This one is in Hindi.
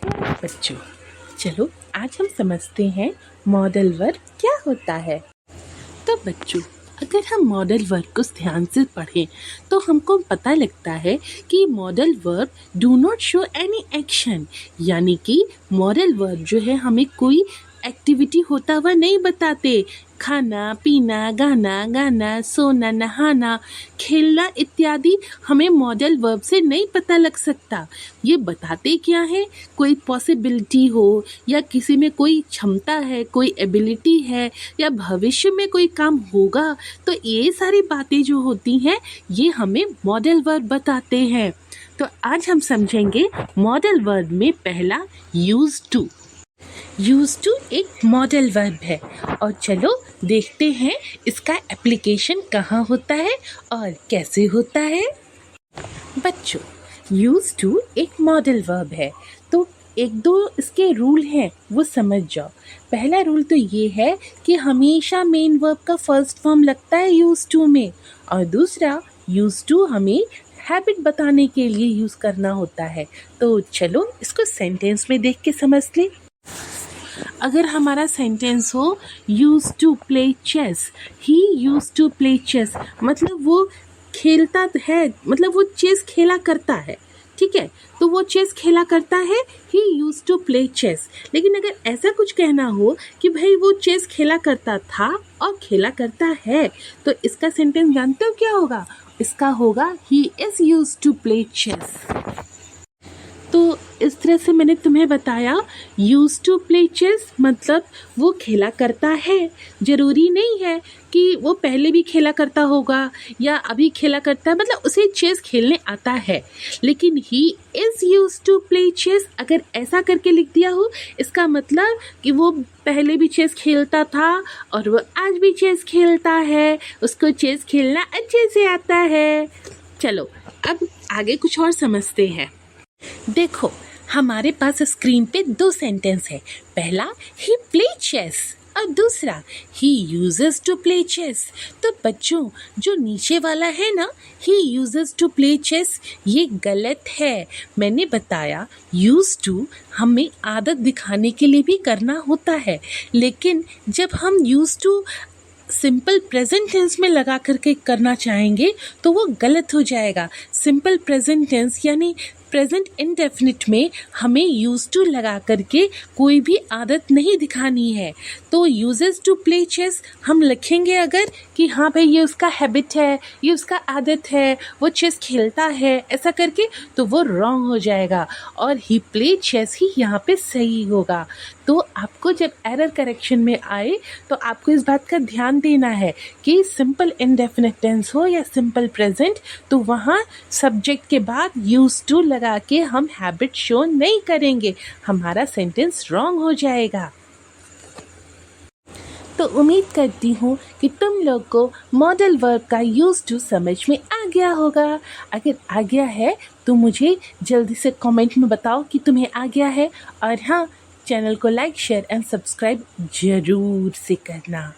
बच्चों, चलो आज हम समझते हैं मॉडल वर्ब क्या होता है। तो बच्चों, अगर हम मॉडल वर्ब को ध्यान से पढ़ें तो हमको पता लगता है कि modal verb do not show any action, यानी कि मॉडल वर्ब जो है हमें कोई एक्टिविटी होता हुआ नहीं बताते। खाना पीना, गाना गाना, सोना, नहाना, खेलना इत्यादि हमें मॉडल वर्ब से नहीं पता लग सकता। ये बताते क्या है, कोई पॉसिबिलिटी हो या किसी में कोई क्षमता है, कोई एबिलिटी है या भविष्य में कोई काम होगा, तो ये सारी बातें जो होती हैं ये हमें मॉडल वर्ब बताते हैं। तो आज हम समझेंगे मॉडल वर्ब में पहला यूज टू। यूज टू एक मॉडल वर्ब है और चलो देखते हैं इसका एप्लीकेशन कहाँ होता है और कैसे होता है। बच्चों, यूज टू एक मॉडल वर्ब है तो एक दो इसके रूल हैं वो समझ जाओ। पहला रूल तो ये है कि हमेशा मेन वर्ब का फर्स्ट फॉर्म लगता है यूज टू में, और दूसरा यूज टू हमें हैबिट बताने के लिए यूज करना होता है। तो चलो इसको सेंटेंस में देख के समझ ले। अगर हमारा सेंटेंस हो use to play chess, he use to play chess, मतलब वो खेलता है, मतलब वो चेस खेला करता है, ठीक है, तो वो चेस खेला करता है, ही यूज टू प्ले चेस। लेकिन अगर ऐसा कुछ कहना हो कि भाई वो चेस खेला करता था और खेला करता है, तो इसका सेंटेंस जानते हो क्या होगा? इसका होगा he is use to play chess. तो इस तरह से मैंने तुम्हें बताया यूज टू प्ले चेस मतलब वो खेला करता है। जरूरी नहीं है कि वो पहले भी खेला करता होगा या अभी खेला करता है, मतलब उसे चेस खेलने आता है। लेकिन he is use to play chess अगर ऐसा करके लिख दिया हो, इसका मतलब कि वो पहले भी चेस खेलता था और वो आज भी चेस खेलता है, उसको चेस खेलना अच्छे से आता है। चलो अब आगे कुछ और समझते हैं। देखो, हमारे पास स्क्रीन पे दो सेंटेंस है। पहला ही प्ले चेस और दूसरा he uses to play chess. तो बच्चों, जो नीचे वाला है ना, he uses to play chess, ये गलत है। मैंने बताया यूज टू हमें आदत दिखाने के लिए भी करना होता है, लेकिन जब हम use to simple present tense में लगा करके करना चाहेंगे तो वो गलत हो जाएगा। सिंपल प्रेजेंट टेंस यानी प्रेजेंट इंडेफिनिट में हमें यूज टू लगा करके कोई भी आदत नहीं दिखानी है। तो यूजेस टू प्ले चेस हम लिखेंगे अगर कि हाँ भाई ये उसका हैबिट है, ये उसका आदत है, वो चेस खेलता है, ऐसा करके, तो वो रॉन्ग हो जाएगा और ही प्ले चेस ही यहाँ पे सही होगा। तो आपको जब एरर करेक्शन में आए तो आपको इस बात का ध्यान देना है कि सिंपल इंडेफिनिट टेंस हो या सिंपल प्रेजेंट, तो वहाँ सब्जेक्ट के बाद यूज टू लगा के हम हैबिट शो नहीं करेंगे, हमारा सेंटेंस रॉन्ग हो जाएगा। तो उम्मीद करती हूँ कि तुम लोग को मॉडल वर्ब का यूज टू समझ में आ गया होगा। अगर आ गया है तो मुझे जल्दी से कमेंट में बताओ कि तुम्हें आ गया है, और हाँ, चैनल को लाइक शेयर एंड सब्सक्राइब जरूर से करना।